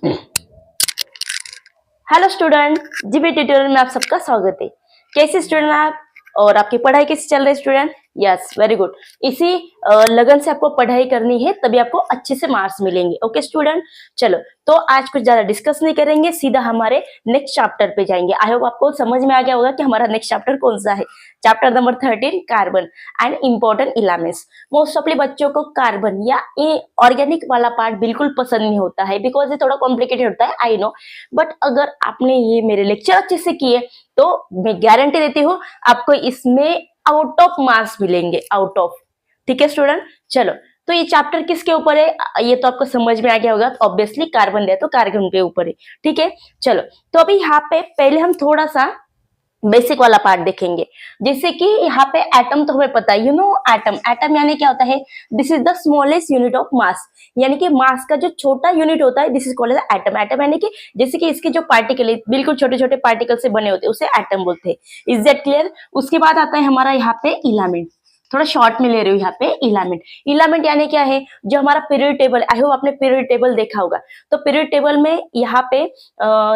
Hello student, GB tutorial में आप सबका स्वागत है। कैसे स्टूडेंट आप और आपकी पढ़ाई कैसी चल रही है स्टूडेंट? Yes, very good. इसी लगन से आपको पढ़ाई करनी है, तभी आपको अच्छे से मार्क्स मिलेंगे। ओके स्टूडेंट, चलो तो आज कुछ ज्यादा डिस्कस नहीं करेंगे, सीधा हमारे नेक्स्ट चैप्टर पे जाएंगे। आई होप आपको समझ में आ गया होगा कि हमारा नेक्स्ट चैप्टर कौन सा है। Chapter number 13, carbon and important elements. Most awfully बच्चों को कार्बन या ऑर्गेनिक वाला पार्ट बिल्कुल पसंद नहीं होता है, बिकॉज ये थोड़ा कॉम्प्लिकेटेड होता है, आई नो। बट अगर आपने ये मेरे लेक्चर अच्छे से किए तो मैं गारंटी देती हूँ आपको इसमें आउट ऑफ मार्क्स मिलेंगे, आउट ऑफ। ठीक है स्टूडेंट, चलो तो ये चैप्टर किसके ऊपर है ये तो आपको समझ में आ गया होगा। ऑब्वियसली कार्बन दिया तो कार्बन के ऊपर है। ठीक है, चलो तो अभी यहाँ पे पहले हम थोड़ा सा बेसिक वाला पार्ट देखेंगे। जैसे कि यहाँ पे एटम तो हमें पता है, यू नो एटम। एटम यानी क्या होता है? This is the smallest unit of mass, यानी कि मास का जो छोटा यूनिट होता है, this is called as atom. Atom यानी कि जैसे कि इसके जो पार्टिकल है बिल्कुल छोटे छोटे पार्टिकल से बने होते हैं, उसे एटम बोलते हैं। Is that clear? उसके बाद आता है हमारा यहाँ पे इलामेंट। थोड़ा शॉर्ट में ले रही हूँ यहाँ पे इलामेंट। इलामेंट यानी क्या है? जो हमारा पीरियड टेबल, आई होप आपने पीरियड टेबल देखा होगा। तो पीरियड टेबल में यहाँ पे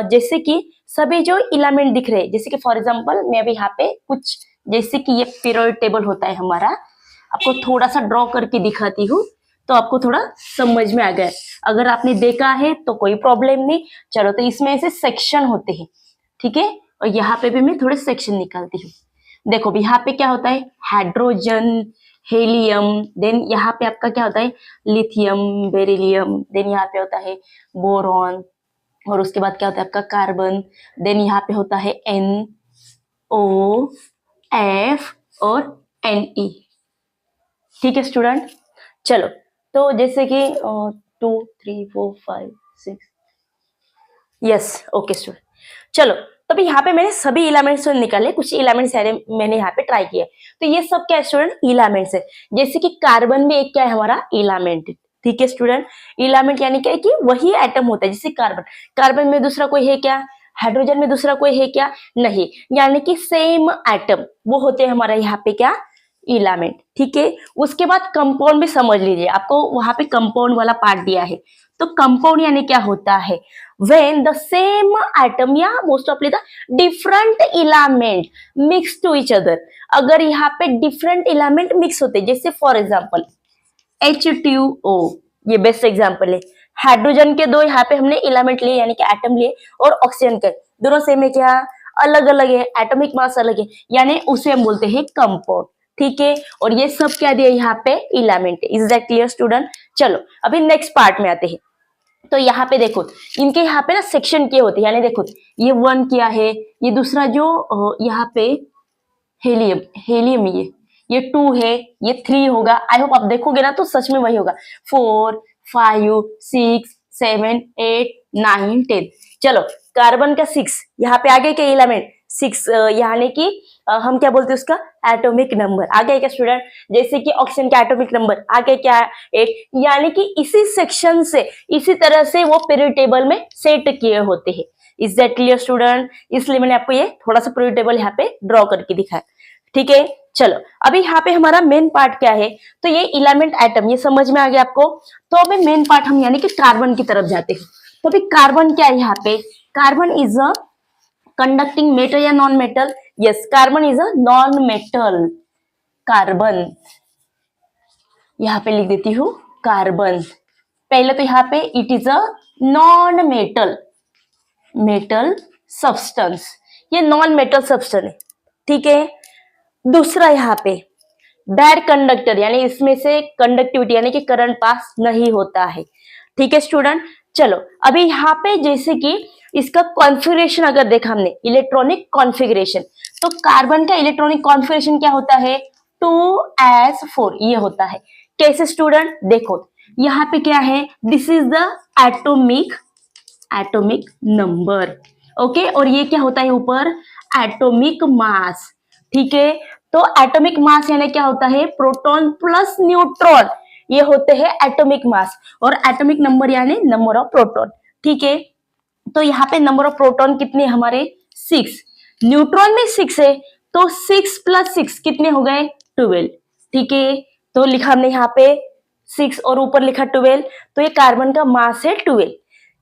जैसे कि सभी जो इलामेंट दिख रहे हैं, जैसे कि फॉर एग्जांपल मैं अभी यहाँ पे कुछ, जैसे कि ये पीरियड टेबल होता है हमारा, आपको थोड़ा सा ड्रॉ करके दिखाती हूँ तो आपको थोड़ा समझ में आ गया। अगर आपने देखा है तो कोई प्रॉब्लम नहीं। चलो तो इसमें ऐसे सेक्शन होते हैं, ठीक है, और यहाँ पे भी मैं थोड़े सेक्शन निकालती हूँ। देखो भी यहाँ पे क्या होता है? हाइड्रोजन, हेलियम, देन यहाँ पे आपका क्या होता है? लिथियम, बेरिलियम, देन यहाँ पे होता है बोरॉन, और उसके बाद क्या होता है आपका कार्बन, देन यहाँ पे होता है एन, ओ, एफ और एन ई। ठीक है स्टूडेंट, चलो तो जैसे कि 2, 3, 4, 5, 6, यस, ओके स्टूडेंट। चलो तो अभी यहाँ पे मैंने सभी इलेमेंट्स निकाले, कुछ इलेमेंट्स मैंने यहाँ पे ट्राई किया। तो ये सब क्या है स्टूडेंट? इलेमेंट्स है। जैसे कि कार्बन भी एक क्या है हमारा? इलेमेंट। ठीक है स्टूडेंट, इलेमेंट यानी क्या है कि वही एटम होता है। जैसे कार्बन, कार्बन में दूसरा कोई है क्या? हाइड्रोजन में दूसरा कोई है क्या? नहीं, यानी कि सेम एटम वो होते हैं हमारा यहाँ पे क्या? इलेमेंट। ठीक है, उसके बाद कंपाउंड भी समझ लीजिए, आपको वहां पे कंपाउंड वाला पार्ट दिया है। तो कंपाउंड यानी क्या होता है? when the same atom या most ofly the different element mix to each other। अगर यहाँ पे different element mix होते, जैसे फॉर एग्जाम्पल H2O, ये बेस्ट एग्जाम्पल है। हाइड्रोजन के दो यहाँ पे हमने इलेमेंट लिए, यानी कि एटम लिए, और ऑक्सीजन के दोनों सेम है क्या? अलग अलग है, एटॉमिक मास अलग है, यानी उसे हम बोलते हैं कंपाउंड। ठीक है, और ये सब क्या दिया यहाँ पे? Element. Is that clear student? चलो अभी नेक्स्ट पार्ट में आते हैं। तो यहाँ पे देखो, इनके यहाँ पे ना सेक्शन किए होते हैं, यानी देखो ये 1 किया है, ये दूसरा जो यहाँ पे हेलियम, हेलियम ये 2 है, ये 3 होगा। आई होप आप देखोगे ना तो सच में वही होगा। 4, 5, 6, 7, 8, 9, 10। चलो कार्बन का 6, यहाँ पे आगे के इलेमेंट 6, यानी कि हम क्या बोलते हैं उसका? Atomic number. आगे क्या स्टूडेंट? जैसे कि ऑक्सीजन का एटॉमिक नंबर आगे क्या है? 8। यानी कि इसी सेक्शन से, इसी तरह से वो पीरियड टेबल में सेट किए होते हैं। Is that clear student? इसलिए मैंने आपको ये थोड़ा सा पीरियड टेबल यहाँ पे ड्रॉ करके दिखाया। ठीक है, चलो अभी यहाँ पे हमारा मेन पार्ट क्या है? तो ये इलेमेंट एटम, ये समझ में आ गया आपको। तो अभी मेन पार्ट हम यानी कि कार्बन की तरफ जाते हैं। तो अभी कार्बन क्या है यहाँ पे? Carbon is a conducting metal या non metal? Yes, carbon is a non metal. Carbon यहाँ पे लिख देती हूँ कार्बन। पहले तो यहाँ पे it is a non metal, metal substance, ये नॉन मेटल सब्सटेंस है। ठीक है, दूसरा यहाँ पे बैड कंडक्टर, यानी इसमें से कंडक्टिविटी यानी कि करंट पास नहीं होता है। ठीक है स्टूडेंट, चलो अभी यहाँ पे जैसे कि इसका कॉन्फ़िगरेशन अगर देखा हमने, इलेक्ट्रॉनिक कॉन्फ़िगरेशन, तो कार्बन का इलेक्ट्रॉनिक कॉन्फ़िगरेशन क्या होता है? 2s4 ये होता है। कैसे स्टूडेंट? देखो यहाँ पे क्या है? This is the atomic number. Okay, और ये क्या होता है ऊपर? Atomic mass. ठीक है, तो एटॉमिक मास यानी क्या होता है? प्रोटॉन प्लस न्यूट्रॉन, ये होते हैं एटॉमिक मास। और एटॉमिक नंबर यानी नंबर ऑफ प्रोटॉन। ठीक है, तो यहाँ पे नंबर ऑफ प्रोटॉन कितने हमारे? 6। न्यूट्रॉन में 6 है, तो 6 + 6 कितने हो गए? 12। ठीक है, तो लिखा हमने यहाँ पे 6 और ऊपर लिखा 12, तो ये कार्बन का मास है 12।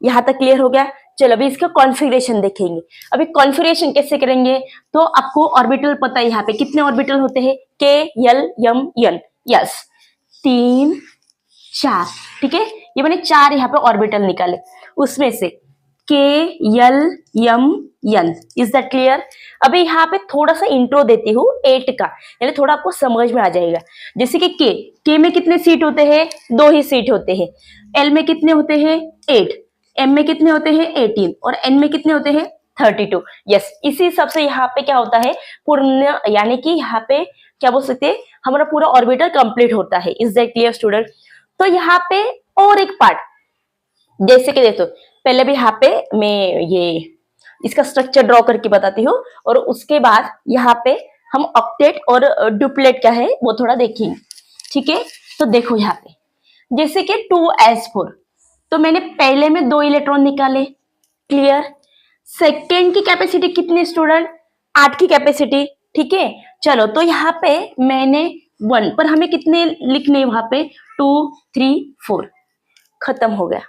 यहाँ तक क्लियर हो गया। चलो अभी इसका कॉन्फ़िगरेशन देखेंगे। अभी कॉन्फ़िगरेशन कैसे करेंगे, तो आपको ऑर्बिटल पता है यहाँ पे कितने ऑर्बिटल होते हैं, के एल एम एन, यस 3 4, ठीक है। ये मैंने 4 यहाँ पे ऑर्बिटल निकाले, उसमें से K L M N, is that clear. अभी यहाँ पे थोड़ा सा इंट्रो देती हूँ 8 का, यानी थोड़ा आपको समझ में आ जाएगा। जैसे कि के में कितने सीट होते हैं, 2 ही सीट होते हैं। एल में कितने होते हैं, 8। एम में कितने होते हैं, 18। और एन में कितने होते हैं, 32। यस, इसी हिसाब से यहाँ पे क्या होता है, पूर्ण, यानी कि यहाँ पे क्या बोल सकते हैं, हमारा पूरा ऑर्बिटल कंप्लीट होता है। Is that clear student. तो यहाँ पे और एक पार्ट, जैसे कि देखो पहले भी यहाँ पे मैं ये इसका स्ट्रक्चर ड्रॉ करके बताती हूँ, और उसके बाद यहाँ पे हम ऑक्टेट और डुप्लेट क्या है वो थोड़ा देखेंगे, ठीक है। तो देखो यहाँ पे जैसे कि 2s4, तो मैंने पहले में 2 इलेक्ट्रॉन निकाले, क्लियर। सेकेंड की कैपेसिटी कितनी स्टूडेंट, 8 की कैपेसिटी, ठीक है। चलो तो यहाँ पे मैंने 1 पर हमें कितने लिखने, वहां पे 2 3 4, खत्म हो गया,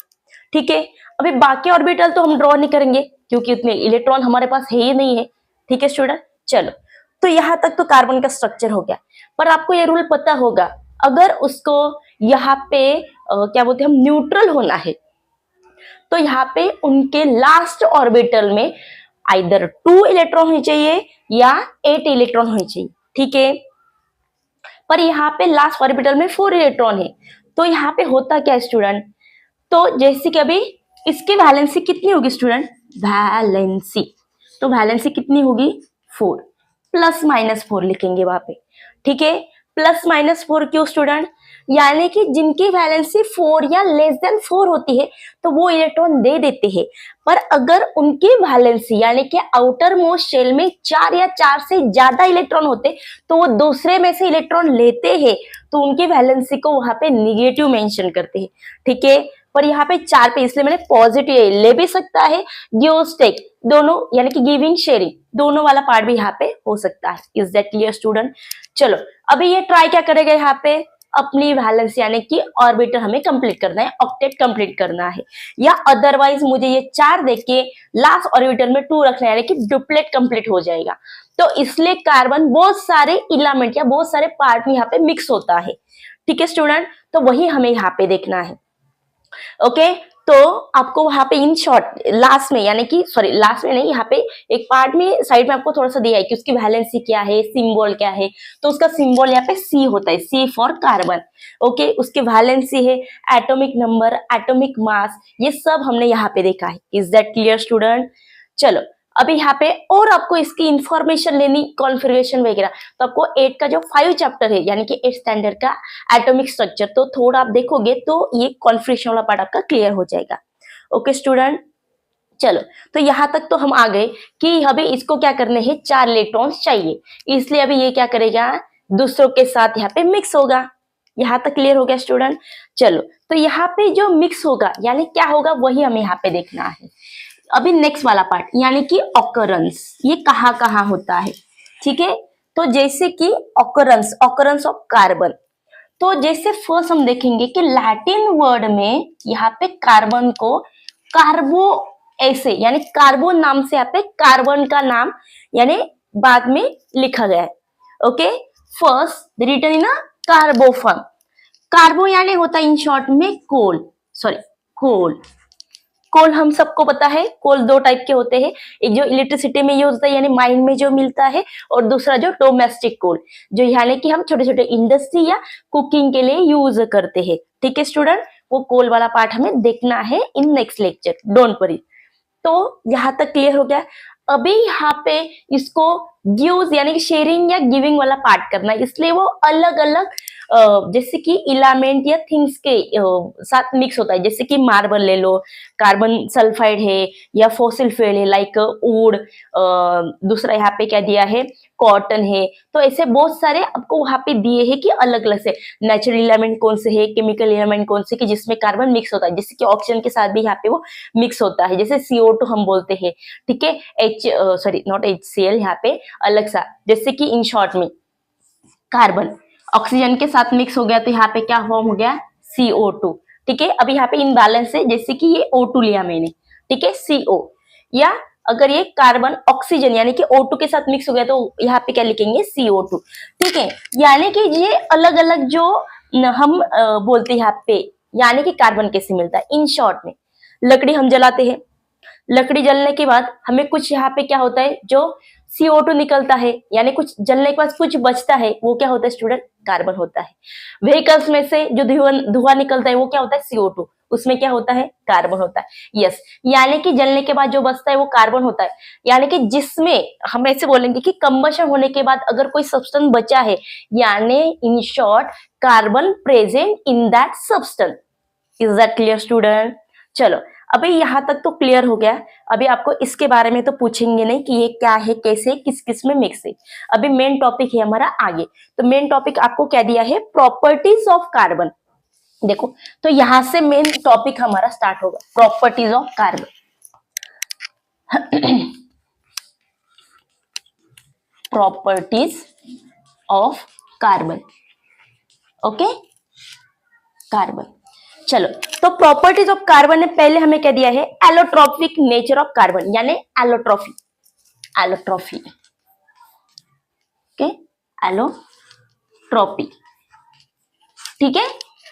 ठीक है। अभी बाकी ऑर्बिटल तो हम ड्रॉ नहीं करेंगे क्योंकि उतने इलेक्ट्रॉन हमारे पास है ही नहीं है, ठीक है स्टूडेंट। चलो तो यहां तक तो कार्बन का स्ट्रक्चर हो गया, पर आपको ये रूल पता होगा, अगर उसको यहाँ पे क्या बोलते हैं हम, न्यूट्रल होना है, तो यहाँ पे उनके लास्ट ऑर्बिटल में आइदर 2 इलेक्ट्रॉन होने चाहिए या 8 इलेक्ट्रॉन होने चाहिए, ठीक है। पर यहाँ पे लास्ट ऑर्बिटल में 4 इलेक्ट्रॉन है। तो यहाँ पे होता क्या स्टूडेंट, तो जैसे कि अभी इसकी वैलेंसी कितनी होगी स्टूडेंट, वैलेंसी, तो वैलेंसी कितनी होगी 4, प्लस माइनस 4 लिखेंगे वहां पे, ठीक है। प्लस माइनस 4 क्यों स्टूडेंट, यानी कि जिनकी वैलेंसी 4 या लेस देन 4 होती है तो वो इलेक्ट्रॉन दे देते हैं, पर अगर उनकी वैलेंसी यानी कि आउटर मोस्ट शेल में 4 या 4 से ज्यादा इलेक्ट्रॉन होते तो वो दूसरे में से इलेक्ट्रॉन लेते हैं, तो उनकी वैलेंसी को वहां पे निगेटिव मेंशन करते हैं, ठीक है। पर यहाँ पे 4 पे इसलिए मैंने पॉजिटिव ले भी सकता है, गिव्स टेक दोनों, यानी कि गिविंग शेयरिंग दोनों वाला पार्ट भी यहाँ पे हो सकता है। Is that clear student. चलो अभी ये ट्राई क्या करेगा, यहाँ पे अपनी वैलेंस यानी कि ऑर्बिटल हमें कंप्लीट करना है, ऑक्टेट कंप्लीट करना है, या अदरवाइज मुझे ये 4 देके लास्ट ऑर्बिटल में 2 रखना है, यानी कि डुप्लेट कंप्लीट हो जाएगा। तो इसलिए कार्बन बहुत सारे इलामेंट या बहुत सारे पार्ट में यहाँ पे मिक्स होता है, ठीक है स्टूडेंट। तो वही हमें यहाँ पे देखना है, ओके। तो आपको वहां पे इन शॉर्ट लास्ट में, यानी कि सॉरी लास्ट में नहीं, यहाँ पे एक पार्ट में साइड में आपको थोड़ा सा दिया है कि उसकी वैलेंसी क्या है, सिंबल क्या है। तो उसका सिंबल यहाँ पे सी होता है, सी फॉर कार्बन, ओके। उसकी वैलेंसी है, एटॉमिक नंबर, एटॉमिक मास, ये सब हमने यहाँ पे देखा है। Is that clear student. चलो अभी यहाँ पे और आपको इसकी इंफॉर्मेशन लेनी, कॉन्फ़िगरेशन वगैरह, तो आपको 8 का जो 5 चैप्टर है, यानी कि 8 स्टैंडर्ड का एटॉमिक स्ट्रक्चर, तो थोड़ा आप देखोगे तो ये कॉन्फ़िगरेशन वाला पार्ट आपका क्लियर हो जाएगा, ओके स्टूडेंट। चलो तो यहाँ तक तो हम आ गए कि अभी इसको क्या करने हैं, 4 इलेक्ट्रॉन्स चाहिए, इसलिए अभी ये क्या करेगा, दूसरों के साथ यहाँ पे मिक्स होगा। यहाँ तक क्लियर हो गया स्टूडेंट। चलो तो यहाँ पे जो मिक्स होगा यानी क्या होगा, वही हमें यहाँ पे देखना है। अभी नेक्स्ट वाला पार्ट यानी कि ऑकरेंस, ये कहाँ कहाँ होता है, ठीक है। तो जैसे कि ऑकरेंस, ऑकरेंस ऑफ कार्बन, तो जैसे फर्स्ट हम देखेंगे कि लैटिन वर्ड में यहाँ पे कार्बन को कार्बो ऐसे, यानी कार्बो नाम से यहाँ पे कार्बन का नाम यानी बाद में लिखा गया है, ओके। फर्स्ट रिटन इन कार्बोफर्म, कार्बो यानी होता है इन शॉर्ट में कोल, सॉरी कोल। कोल हम सबको पता है, कोल 2 टाइप के होते हैं, एक जो इलेक्ट्रिसिटी में यूज होता है यानी माइन में जो मिलता है, और दूसरा जो डोमेस्टिक कोल, जो यानी कि हम छोटे छोटे इंडस्ट्री या कुकिंग के लिए यूज करते हैं, ठीक है स्टूडेंट। वो कोल वाला पार्ट हमें देखना है in next lecture, don't worry. तो यहाँ तक क्लियर हो गया। अभी यहाँ पे इसको गिव्स यानी कि शेयरिंग या गिविंग वाला पार्ट करना है, इसलिए वो अलग अलग जैसे कि इलामेंट या थिंग्स के साथ मिक्स होता है। जैसे कि मार्बल ले लो, कार्बन सल्फाइड है, या फॉसिल फ्यूल है लाइक वुड, दूसरा यहाँ पे क्या दिया है, कॉटन है। तो ऐसे बहुत सारे आपको वहां पे दिए हैं कि अलग अलग से नेचुरल एलिमेंट कौन से है, केमिकल एलिमेंट कौन से कि जिसमें कार्बन मिक्स होता है, जैसे कि ऑक्सीजन के साथ भी यहाँ पे वो मिक्स होता है, जैसे CO2 हम बोलते हैं, ठीक है। सॉरी नॉट HCl, यहाँ पे अलग सा, जैसे कि इन शॉर्ट में कार्बन ऑक्सीजन के साथ मिक्स हो गया तो यहाँ पे क्या फॉर्म हो गया, CO2, ठीक है। अभी यहाँ पे इनबैलेंस है, जैसे कि ये O2 लिया मैंने, ठीक है, CO, या अगर ये कार्बन ऑक्सीजन यानी कि O2 के साथ मिक्स हो गया तो यहाँ पे क्या लिखेंगे, CO2, ठीक है। यानी कि ये अलग अलग जो हम बोलते हैं यहाँ पे, यानी कि कार्बन कैसे मिलता है। इन शॉर्ट में लकड़ी हम जलाते हैं, लकड़ी जलने के बाद हमें कुछ यहाँ पे क्या होता है, जो CO2 निकलता है, यानी कुछ जलने के बाद कुछ बचता है, वो क्या होता है स्टूडेंट, कार्बन होता है। व्हीकल्स में से जो धुआं निकलता है वो क्या होता है, CO2, उसमें क्या होता है, कार्बन होता है। यस, यानी कि जलने के बाद जो बचता है वो कार्बन होता है। यानी कि जिसमें हम ऐसे बोलेंगे कि कंबशन होने के बाद अगर कोई सब्सटेंस बचा है, यानी in short carbon present in that substance. Is that clear student? चलो अभी यहां तक तो क्लियर हो गया। अभी आपको इसके बारे में तो पूछेंगे नहीं कि ये क्या है, कैसे, किस किस में मिक्स है। अभी मेन टॉपिक है हमारा आगे। तो मेन टॉपिक आपको क्या दिया है, प्रॉपर्टीज ऑफ कार्बन। देखो तो यहां से मेन टॉपिक हमारा स्टार्ट होगा, properties of carbon. Properties of carbon, okay, carbon. चलो तो प्रॉपर्टीज ऑफ कार्बन ने पहले हमें क्या दिया है, एलोट्रॉपिक नेचर ऑफ कार्बन, यानी एलोट्रॉफी, एलोट्रॉफी, ओके, एलोट्रॉपी, ठीक है।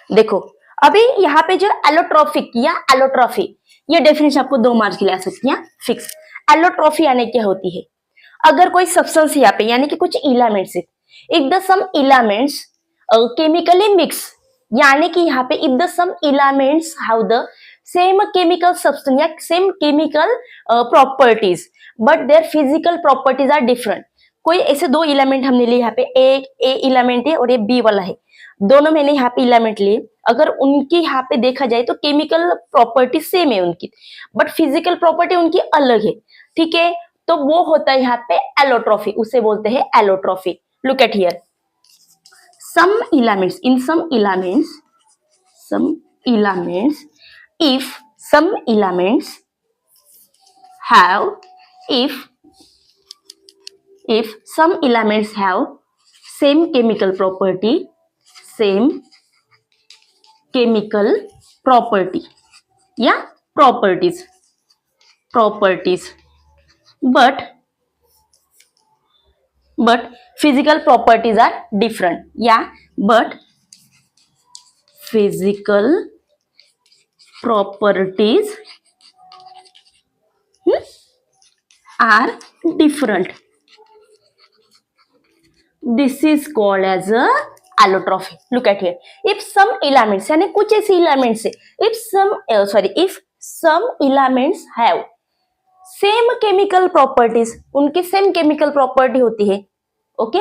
देखो अभी यहाँ पे जो एलोट्रॉफिक या एलोट्रॉफी, ये डेफिनेशन आपको 2 मार्क्स के लिए आ सकती है फिक्स। एलोट्रॉफी यानी क्या होती है, अगर कोई सब्सटेंस यहाँ पे यानी कि कुछ इलामेंट्स है, if the some elements chemically mix, यानी कि यहाँ पे if the some elements have the same chemical substance या same chemical properties but their physical properties are different. कोई ऐसे 2 इलेमेंट हमने लिए, यहाँ पे ए इलेमेंट है और ये बी वाला है, दोनों मैंने यहाँ पे इलेमेंट लिए। अगर उनकी यहाँ पे देखा जाए तो केमिकल प्रॉपर्टी सेम है उनकी, बट फिजिकल प्रॉपर्टी उनकी अलग है, ठीक है। तो वो होता है यहाँ पे एलोट्रॉफी, उसे बोलते हैं एलोट्रॉफी। Look at here, some elements, in some elements, if some elements have, if some elements have same chemical property, yeah, properties, but physical properties are different, yeah, but physical properties are different. This is called as a allotrophy. Look at here, if some elements यानी कुछ ऐसे elements है, if some elements have same chemical properties, उनकी same chemical property होती है, okay,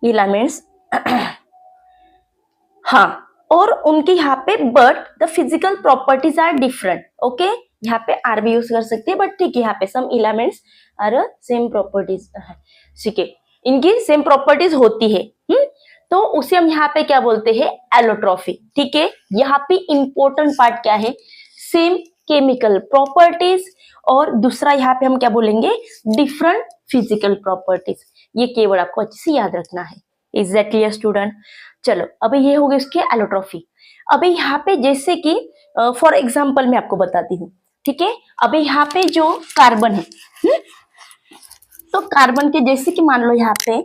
elements, हाँ, और उनकी यहाँ पे but the physical properties are different, okay, यहाँ पे आर भी यूज कर सकते हैं, बट ठीक है, यहाँ पे सम इलेमेंट्स आर सेम प्रॉपर्टीज, ठीक है, इनकी सेम प्रॉपर्टीज होती है, तो उसे हम यहाँ पे क्या बोलते हैं, एलोट्रॉफी, ठीक है। यहाँ पे इंपॉर्टेंट पार्ट क्या है, सेम केमिकल प्रॉपर्टीज, और दूसरा यहाँ पे हम क्या बोलेंगे, डिफरेंट फिजिकल प्रॉपर्टीज। ये केवल आपको अच्छे से याद रखना है। Is that clear student? चलो अभी ये हो गई उसके एलोट्रॉफी। अभी यहाँ पे जैसे कि फॉर एग्जांपल मैं आपको बताती हूँ, ठीक है। अभी यहाँ पे जो कार्बन है, तो कार्बन के जैसे कि मान लो यहाँ पे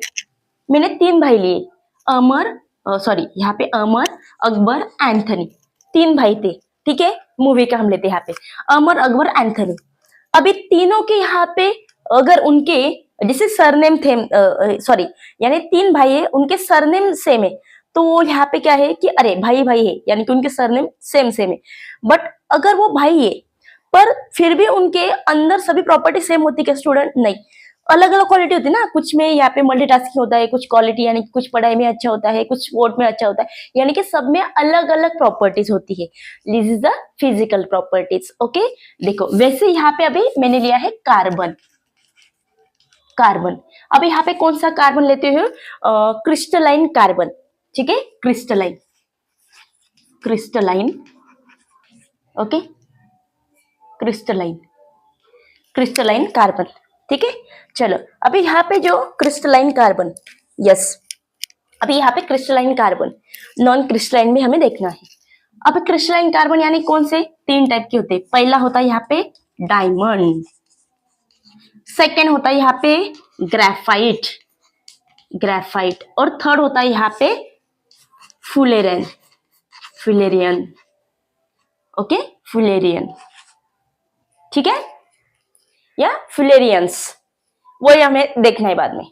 मैंने 3 भाई लिए, यहाँ पे अमर, अकबर, एंथनी, 3 भाई थे, ठीक है। मूवी का हम लेते हैं यहाँ पे अमर, अकबर, एंथनी। अभी तीनों के यहाँ पे अगर उनके जैसे सरनेम थे, यानी 3 भाई है, उनके सरनेम सेम है, तो वो यहाँ पे क्या है कि अरे भाई भाई है, यानी कि उनके सरनेम सेम है। बट अगर वो भाई है पर फिर भी उनके अंदर सभी प्रॉपर्टी सेम होती है स्टूडेंट? नहीं, अलग अलग क्वालिटी होती है ना, कुछ में यहाँ पे मल्टीटास्किंग होता है, कुछ क्वालिटी यानी कुछ पढ़ाई में अच्छा होता है, कुछ स्पोर्ट में अच्छा होता है, यानी कि सब में अलग अलग प्रॉपर्टीज होती है। This is the physical properties, okay. देखो वैसे यहाँ पे अभी मैंने लिया है कार्बन, अब यहाँ पे कौन सा कार्बन लेते हो, क्रिस्टलाइन कार्बन, ठीक है, क्रिस्टलाइन, ओके, क्रिस्टलाइन कार्बन, ठीक है। चलो अभी यहाँ पे जो क्रिस्टलाइन कार्बन, यस, अभी यहाँ पे क्रिस्टलाइन कार्बन, नॉन क्रिस्टलाइन में हमें देखना है। अब क्रिस्टलाइन कार्बन यानी कौन से? 3 टाइप के होते हैं। पहला होता है यहाँ पे डायमंड, सेकेंड होता है यहाँ पे ग्रेफाइट, ग्रेफाइट, और थर्ड होता है यहाँ पे फुलेरियन, फुलेरियन, ओके, फुलेरियन, ठीक है, या फुलेरियंस, वो हमें देखना है बाद में।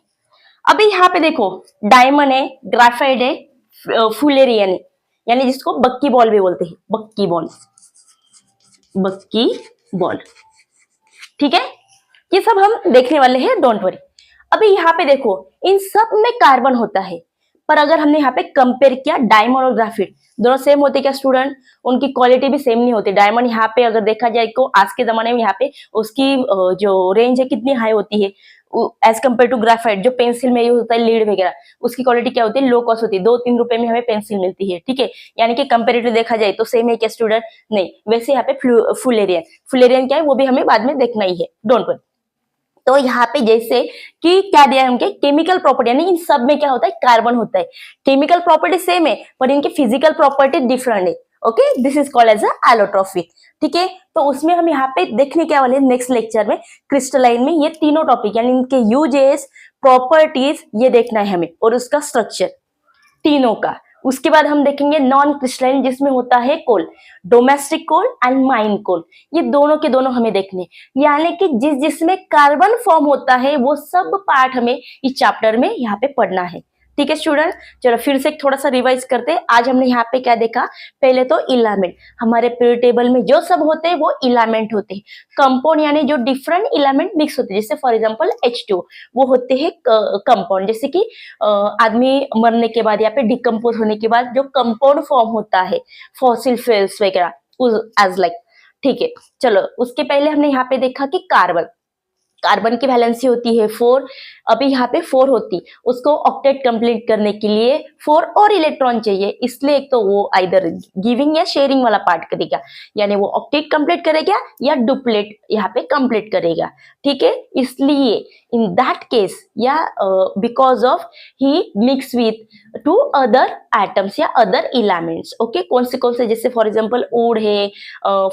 अभी यहाँ पे देखो, डायमंड है, ग्रेफाइट है, फुलेरियन है, यानी जिसको बक्की बॉल भी बोलते हैं, बक्की बॉल, बक्की बॉल, ठीक है, ये सब हम देखने वाले हैं, डोंट वरी। अभी यहाँ पे देखो, इन सब में कार्बन होता है, पर अगर हमने यहाँ पे कंपेयर किया डायमंड और ग्राफाइट, दोनों सेम होते क्या स्टूडेंट? उनकी क्वालिटी भी सेम नहीं होती। डायमंड यहाँ पे अगर देखा जाए तो आज के जमाने में यहाँ पे उसकी जो रेंज है कितनी हाई होती है एज कम्पेयर टू ग्राफाइट, जो पेंसिल में यूज होता है लीड वगैरह, उसकी क्वालिटी क्या होती है? लो कॉस्ट होती है, 2-3 रुपए में हमें पेंसिल मिलती है, ठीक है, यानी कि कंपेरेटिव देखा जाए तो सेम है क्या स्टूडेंट? नहीं। वैसे यहाँ पे फुलेरियन, फुलेरियन क्या है वो भी हमें बाद में देखना ही है, डोंट वरी। तो यहाँ पे जैसे कि क्या दिया है उनके केमिकल प्रॉपर्टी, यानी इन सब में क्या होता है? कार्बन होता है। केमिकल प्रॉपर्टी सेम है पर इनकी फिजिकल प्रॉपर्टी डिफरेंट है, okay, this is called as a allotropy, ठीक है। तो उसमें हम यहाँ पे देखने क्या वाले नेक्स्ट लेक्चर में, क्रिस्टलाइन में, ये तीनों टॉपिक यानी इनके यूजेस, प्रॉपर्टीज, ये देखना है हमें, और उसका स्ट्रक्चर तीनों का। उसके बाद हम देखेंगे नॉन क्रिस्टलाइन, जिसमें होता है कोल, डोमेस्टिक कोल एंड माइन कोल, ये दोनों के दोनों हमें देखने, यानी कि जिसमें कार्बन फॉर्म होता है वो सब पार्ट हमें इस चैप्टर में यहाँ पे पढ़ना है, ठीक है स्टूडेंट। चलो फिर से थोड़ा सा रिवाइज करते हैं। आज हमने यहाँ पे क्या देखा? पहले तो इलामेंट, हमारे पीरियड टेबल में जो सब होते हैं वो इलामेंट होते हैं। कंपाउंड यानी जो डिफरेंट इलामेंट मिक्स होते हैं, जैसे फॉर एग्जांपल H2, वो होते हैं कंपाउंड, जैसे कि आदमी मरने के बाद या फिर डिकम्पोज होने के बाद जो कंपाउंड फॉर्म होता है, फॉसिल फ्यूल्स वगैरह एज लाइक, ठीक है। चलो उसके पहले हमने यहाँ पे देखा कि कार्बन, कार्बन की वैलेंसी होती है 4, अभी यहाँ पे 4 होती, उसको ऑक्टेट कंप्लीट करने के लिए 4 और इलेक्ट्रॉन चाहिए, इसलिए एक तो वो आइदर गिविंग या शेयरिंग वाला पार्ट करेगा, यानी वो ऑक्टेट कंप्लीट करेगा या डुप्लेट यहाँ पे कंप्लीट करेगा, ठीक है। इसलिए इन दैट केस या because of he mix with to other atoms या अदर इलेमेंट्स, ओके, कौन से जैसे फॉर एग्जांपल वुड है,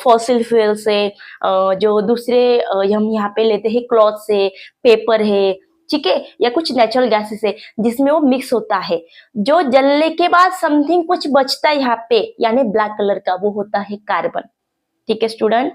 फॉसिल फ्यूल्स है, जो दूसरे हम यहाँ पे लेते हैं क्लॉथ से, पेपर है, ठीक है, या कुछ नेचुरल गैसेस है जिसमें वो मिक्स होता है, जो जलने के बाद समथिंग कुछ बचता है यहाँ पे, यानी ब्लैक कलर का, वो होता है कार्बन, ठीक है स्टूडेंट,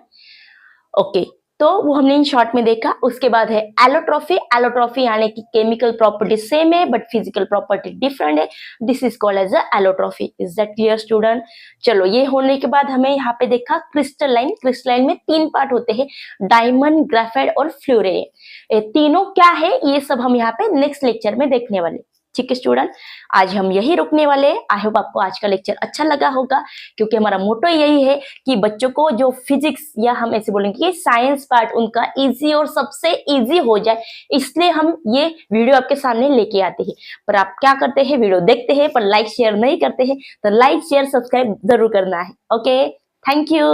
ओके। तो वो हमने इन शॉर्ट में देखा। उसके बाद है एलोट्रॉफी, एलोट्रॉफी यानी कि केमिकल प्रॉपर्टी सेम है बट फिजिकल प्रॉपर्टी डिफरेंट है, this is called as a allotropy, is that clear student? चलो ये होने के बाद हमें यहाँ पे देखा क्रिस्टलाइन, क्रिस्टलाइन में 3 पार्ट होते हैं, डायमंड, ग्रेफाइट और फ्लोरेन, तीनों क्या है ये सब हम यहाँ पे नेक्स्ट लेक्चर में देखने वाले, ठीक है स्टूडेंट। आज हम यही रुकने वाले हैं। आई होप आपको आज का लेक्चर अच्छा लगा होगा, क्योंकि हमारा मोटो यही है कि बच्चों को जो फिजिक्स या हम ऐसे बोलेंगे कि साइंस पार्ट उनका इजी और सबसे इजी हो जाए, इसलिए हम ये वीडियो आपके सामने लेके आते हैं। पर आप क्या करते हैं? वीडियो देखते हैं पर लाइक शेयर नहीं करते हैं, तो लाइक शेयर सब्सक्राइब जरूर करना है, ओके, थैंक यू।